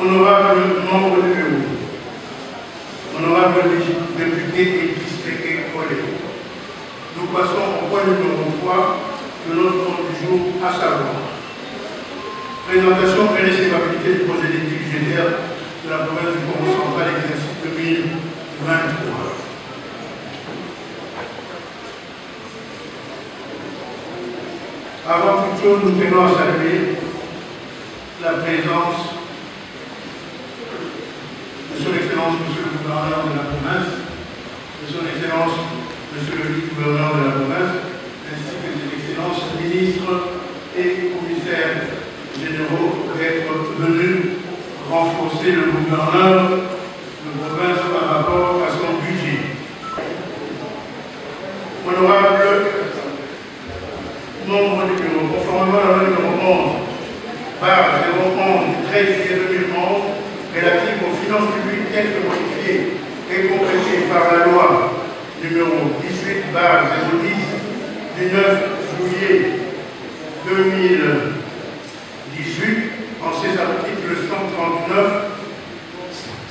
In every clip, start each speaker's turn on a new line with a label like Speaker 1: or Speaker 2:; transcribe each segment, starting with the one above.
Speaker 1: honorable membre du bureau, honorable député et district collègues, nous passons au point numéro 3 de notre ordre du jour, à savoir présentation et recevabilité du projet d'éthique budgétaire de la province du Congo central, exercice 2023. Avant toute chose, nous tenons à saluer la présence de son Excellence, Monsieur le Gouverneur de la province, de son Excellence, Monsieur le Vice-Gouverneur de la province, ainsi que des Excellences ministres et commissaires généraux d'être venus renforcer le gouverneur de province par rapport à son budget. Honorable membre du bureau, conformément à la loi numéro 11, par 011 du 13 juillet 2011, relative aux finances publiques telles que modifiées et complétées par la loi numéro 18 010 du 9 juillet 2018, en ses articles 139,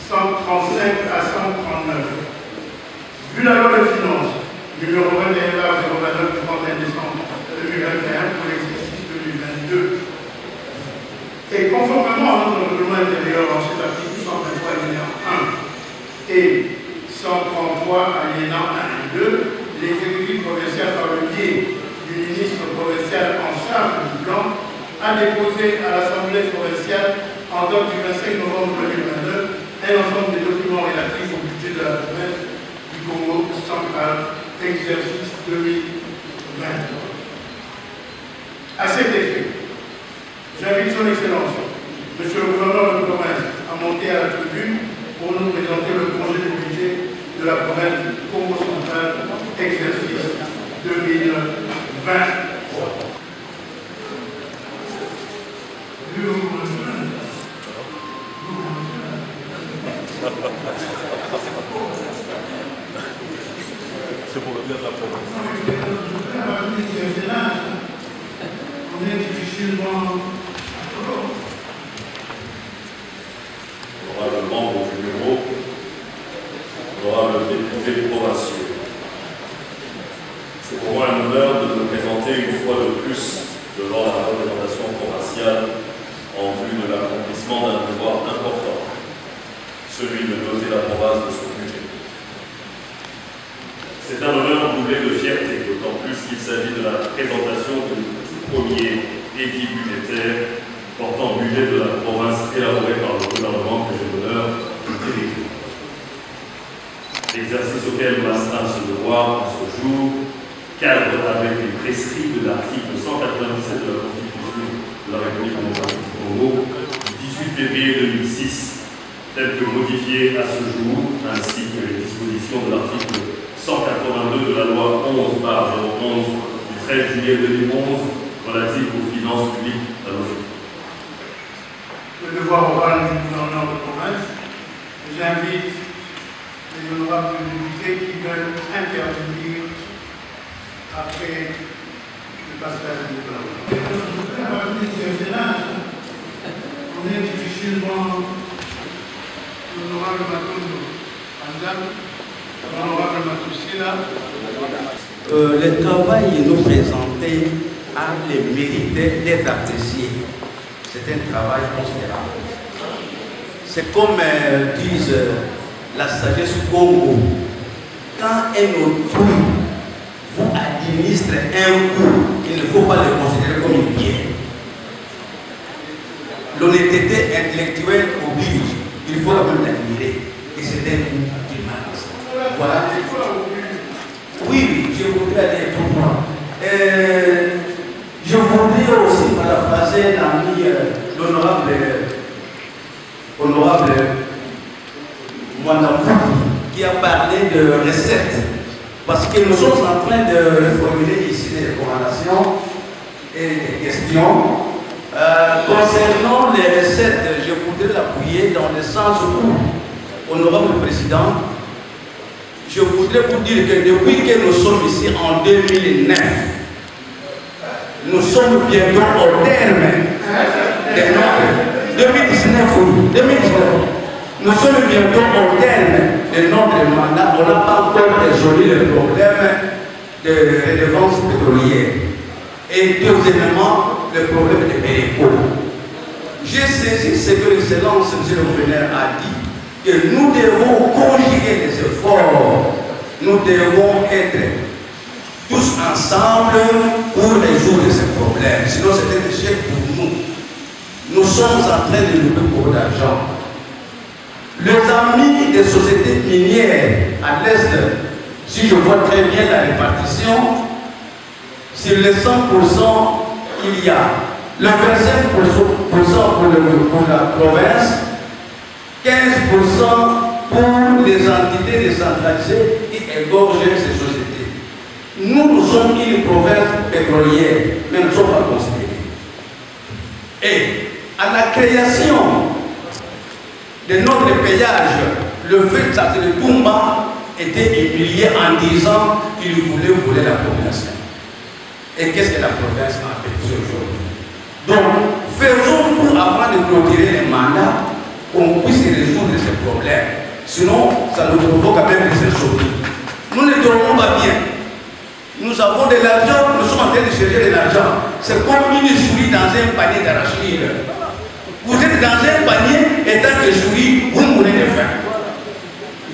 Speaker 1: 135 à 139. Vu la loi de finances numéro 21 029 du 31 décembre 2021 pour l'exercice 2022, et conformément à notre règlement intérieur en cet article 123 alinéa 1 et 133 alinéa 1 et 2, l'exécutif provincial par le biais du ministre provincial en charge du plan a déposé à l'Assemblée provinciale en date du 25 novembre 2022 un ensemble de documents relatifs au budget de la province du Congo central, exercice 2023. À cet effet, j'invite son Excellence, Monsieur le Gouverneur de province, à monter à la tribune pour nous présenter le projet de budget de la province du Congo central, exercice 2023.
Speaker 2: C'est pour le bien de la province.
Speaker 1: On est difficilement.
Speaker 2: Honorable membre du bureau, honorable député provinciaux, c'est pour moi un honneur de me présenter une fois de plus devant la représentation provinciale en vue de l'accomplissement d'un devoir important, celui de doter la province de son budget. C'est un honneur doublé de fierté, d'autant plus qu'il s'agit de la présentation du premier édit budgétaire portant budget de la province élaboré par le gouvernement que j'ai l'honneur de diriger. L'exercice auquel m'astreint ce devoir en ce jour cadre avec les prescrits de l'article 197 de la Constitution de la République démocratique du Congo du 18 février 2006, tel que modifié à ce jour, ainsi que les dispositions de l'article 182 de la loi 11/011 du 13 juillet 2011 relative aux finances publiques à l'OFI.
Speaker 1: Le devoir oral du gouverneur de province, j'invite les honorables députés qui veulent intervenir après le passage du gouvernement. On est difficilement l'honorable Matondo, l'honorable Matoussina.
Speaker 3: Le travail nous présenté a le mérite d'être apprécié. C'est un travail considérable. C'est comme disent la sagesse Congo. Quand un autrui vous administre un coup, il ne faut pas le considérer comme une pierre. L'honnêteté intellectuelle oblige. Il faut quand même l'admirer. Et c'est un coup qui marche. Voilà. Oui, je voudrais aller tout loin. Je voudrais aussi paraphraser l'ami, l'honorable Mwandamou, qui a parlé de recettes. Parce que nous sommes en train de reformuler ici des recommandations et des questions. Concernant les recettes, je voudrais l'appuyer dans le sens où, honorable président, je voudrais vous dire que depuis que nous sommes ici en 2009, nous sommes bientôt au terme de notre 2019, oui, 2019, Nous sommes bientôt au terme de notre mandat. On n'a pas encore résolu le problème de redevance pétrolière. Et deuxièmement, le problème de Béréco. J'ai saisi ce que l'excellence M. le gouverneur a dit, que nous devons conjuguer les efforts. Nous devons être tous ensemble pour résoudre ces problèmes. Sinon, c'est un échec pour nous. Nous sommes en train de lever beaucoup d'argent. Les amis des sociétés minières à l'Est, si je vois très bien la répartition, sur les 100%, il y a le 25% pour la province, 15% pour les entités décentralisées qui égorgent ces sociétés. Nous sommes une province pétrolière, mais nous ne sommes pas considérés. Et à la création de notre péage, le fait que le Toumba était humilié en disant qu'il voulait voler la population. Et qu'est-ce que la province a fait aujourd'hui? Donc, faisons tout avant de clôturer les mandats, qu'on puisse résoudre ces problèmes. Sinon, ça nous provoque quand même des choses. Nous ne dormons pas bien. Nous avons de l'argent, nous sommes en train de chercher de l'argent. C'est comme une souris dans un panier d'arachide. Vous êtes dans un panier et tant que souris, vous mourrez de faim.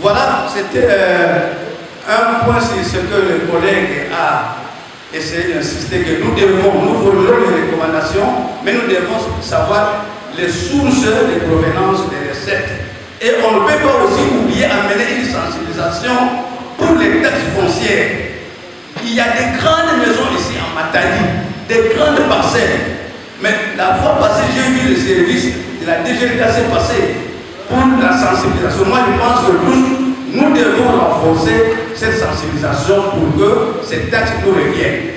Speaker 3: Voilà, c'était un point sur ce que le collègue a essayé d'insister, que nous devons, nous voulons les recommandations, mais nous devons savoir les sources de provenance des recettes. Et on ne peut pas aussi oublier amener une sensibilisation pour les taxes foncières. Il y a des grandes maisons ici en Matadi, des grandes parcelles. Mais la fois passée, j'ai vu le service de la DGRDC passer pour la sensibilisation. Moi, je pense que nous devons renforcer cette sensibilisation pour que ces taxes nous reviennent.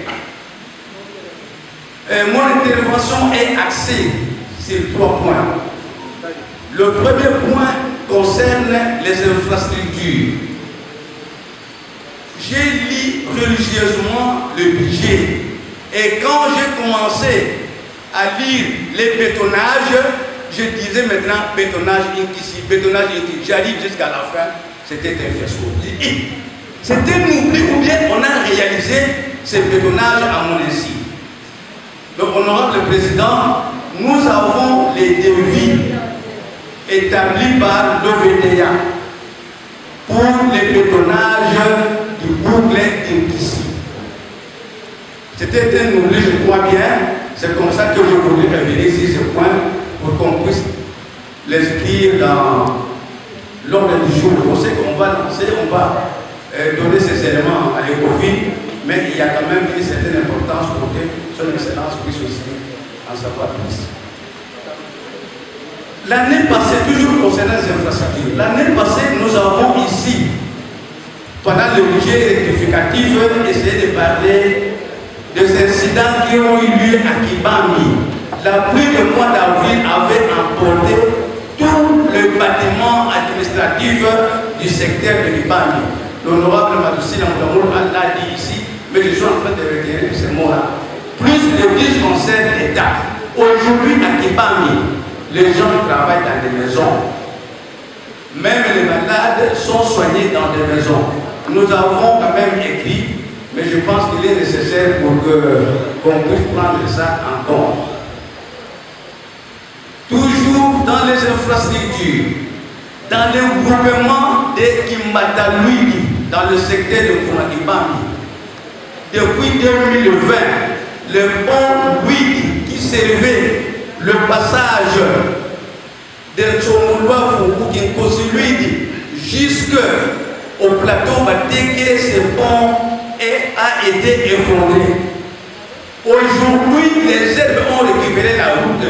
Speaker 3: Mon intervention est axée sur 3 points. Le premier point concerne les infrastructures. J'ai lu religieusement le budget et quand j'ai commencé à lire les bétonnages, je disais maintenant bétonnage ici, bétonnage ici. J'arrive jusqu'à la fin, c'était un fiasco. C'était un oubli ou bien on a réalisé ces bétonnages à mon insu. Donc, honorable président, nous avons les devis établis par l'OVDA pour les bétonnages du boucle d'Inkissi. C'était un oubli, je crois bien. C'est comme ça que je voulais revenir sur ce point pour qu'on puisse l'inscrire dans l'ordre du jour. On sait qu'on va lancer, on va donner ces éléments à l'ECOFIN, mais il y a quand même une certaine importance pour que son Excellence puisse aussi en savoir plus. L'année passée, toujours concernant les infrastructures, l'année passée, nous avons ici, pendant le budget rectificatif, essayé de parler des incidents qui ont eu lieu à Kibami. La pluie du mois d'avril avait emporté tout le bâtiment administratif du secteur de Kibami. L'honorable Madoussi Lamdamour l'a dit ici, mais je suis en train de retirer ces mots-là. Plus de 10 concernent l'État. Aujourd'hui à Kibami, les gens travaillent dans des maisons. Même les malades sont soignés dans des maisons. Nous avons quand même écrit, mais je pense qu'il est nécessaire pour qu'on puisse prendre ça en compte. Toujours dans les infrastructures, dans le groupement de Kimbatalouidi, dans le secteur de Koumakibami, depuis 2020, le pont Ouidi qui servait le passage de Tchomouloua Foukou-Kinkosi-Luidi jusqu'au plateau Bateke, ce pont a été effondré. Aujourd'hui, les herbes ont récupéré la route.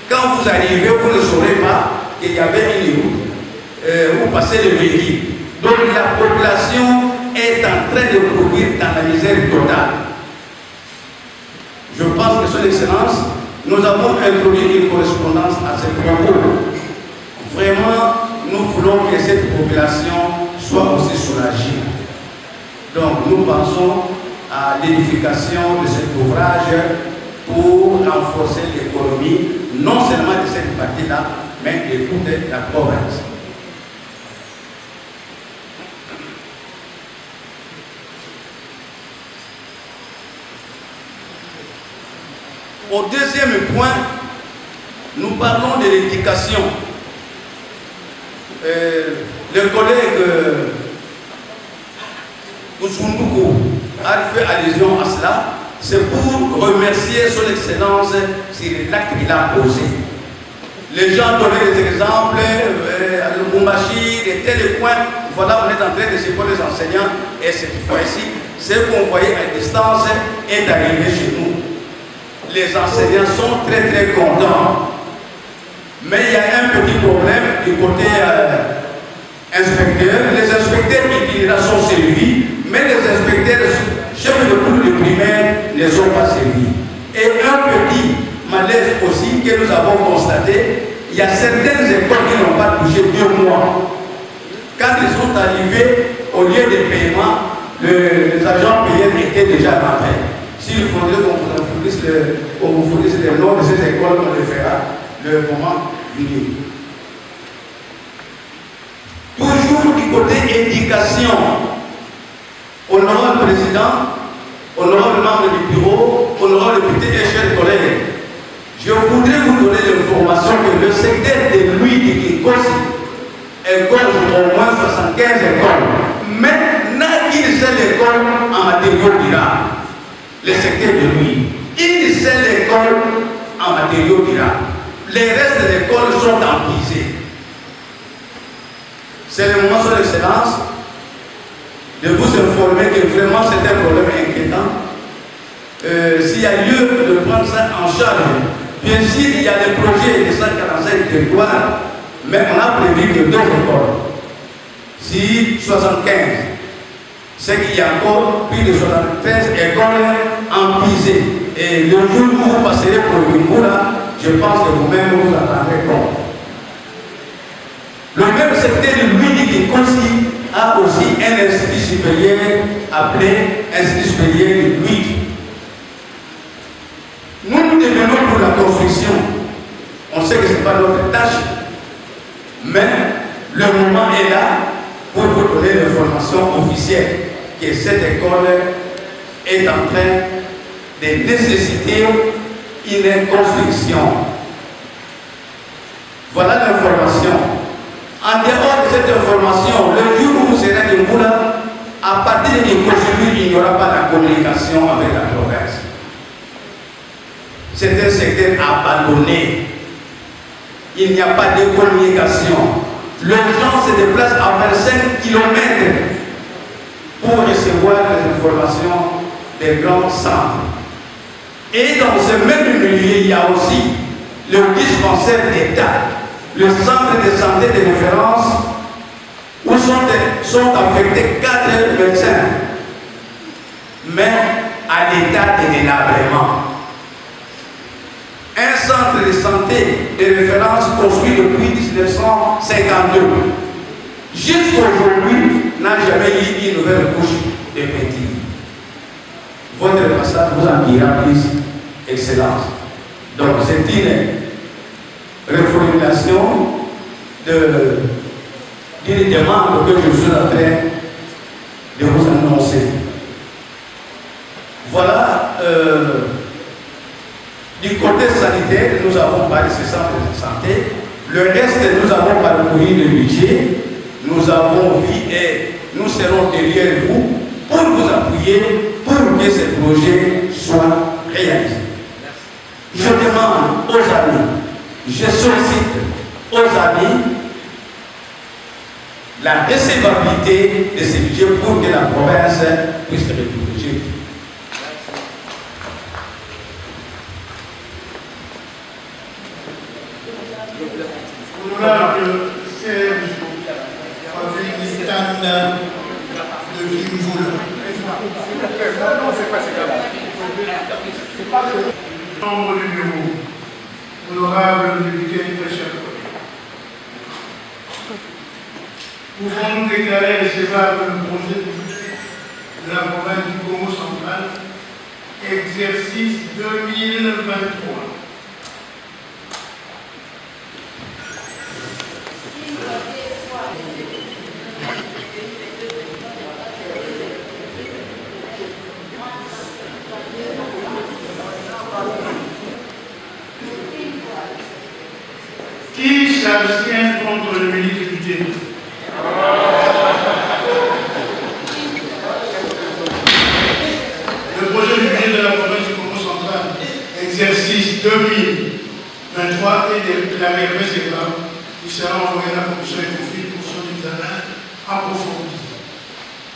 Speaker 3: Quand vous arrivez, vous ne saurez pas qu'il y avait une route où passait le véhicule. Donc la population est en train de courir dans la misère totale. Je pense que son Excellence, nous avons introduit une correspondance à ce propos. Vraiment, nous voulons que cette population soit aussi soulagée. Donc nous pensons à l'édification de cet ouvrage pour renforcer l'économie, non seulement de cette partie-là, mais de toute la province. Au deuxième point, nous parlons de l'éducation. Le collègue Ousundoukou a fait allusion à cela. C'est pour remercier son excellence sur l'acte qu'il a posé. Les gens donnaient des exemples, le Boumachi, de tels points. Voilà, on est en train de séparer les enseignants. Et cette fois-ci, ce qu'on voyait à distance est arrivé chez nous. Les enseignants sont très très contents. Mais il y a un petit problème du côté inspecteur. Les inspecteurs itinéraires sont servis, mais les inspecteurs chefs de cours de primaire ne sont pas servis. Et un petit malaise aussi que nous avons constaté, il y a certaines écoles qui n'ont pas touché 2 mois. Quand ils sont arrivés, au lieu de paiement, les agents payés étaient déjà rentrés. S'il faudrait qu'on vous fournisse les noms de ces écoles, on le fera le moment venu. Toujours du côté éducation, honorable président, honorable membre du bureau, honorable député et chers collègues, je voudrais vous donner l'information que le secteur de Louis de Kinkosi égorge au moins 75 écoles, mais n'a qu'une seule école en matériaux durables. Le secteur de Louis, une seule école en matériaux durables. Les restes des écoles sont empisés. C'est le moment, son excellence, de vous informer que vraiment c'est un problème inquiétant. S'il y a lieu de prendre ça en charge, bien sûr, il y a des projets de 145 territoires, mais on a prévu que 2 écoles. Si 75, c'est qu'il y a encore plus de 73 écoles empisées. Et le jour où vous passerez pour le Bimbo, là, je pense que vous-même vous attendrez compte. Le même secteur de Louis de Kinkosi a aussi un institut supérieur appelé Institut supérieur de Louis. Nous devenons pour la construction. On sait que ce n'est pas notre tâche, mais le moment est là pour vous donner l'information officielle que cette école est en train de nécessiter une construction. Voilà l'information. En dehors de cette information, le jour où vous serez à Kimboula, à partir de Kimboula, il n'y aura pas de communication avec la province. C'est un secteur abandonné. Il n'y a pas de communication. Les gens se déplacent à 25 km pour recevoir les informations des grands centres. Et dans ce même milieu, il y a aussi le dispensaire d'État, le centre de santé de référence, où sont affectés 4 médecins, mais à l'état de délabrement. Un centre de santé de référence construit depuis 1952. Jusqu'aujourd'hui, n'a jamais eu une nouvelle couche de peinture. Votre passage vous en dira plus, Excellence. Donc c'est une reformulation d'une demande que je suis en train de vous annoncer. Voilà. Du côté sanitaire, nous avons parlé de ce centre de santé. Le reste, nous avons parcouru le budget. Nous avons vu et nous serons derrière vous pour vous appuyer pour que ce projet soit réalisé. Je demande aux amis, je sollicite aux amis la recevabilité de ce budget pour que la province puisse être protégée.
Speaker 1: Honorable Serge Avinistan de Kimboula.
Speaker 4: Non, c'est pas
Speaker 1: Membre du bureau, honorable député et chers collègues. Pouvons-nous déclarer recevable le projet de budget de la province du Congo central, exercice 2023. Qui s'abstient contre le ministre du budget? Le projet du budget de la province du Congo central, exercice 2023 et déclaré recevable, il sera envoyé à la commission économique pour son examen approfondi.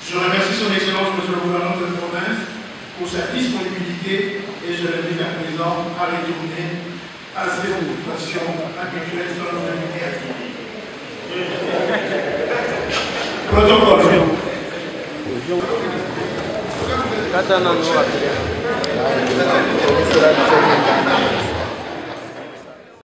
Speaker 1: Je remercie son Excellence, Monsieur le gouverneur de la province, pour sa disponibilité et je l'invite à présent à retourner à ses occupations habituelles sans nous inviter à finir. Protocole.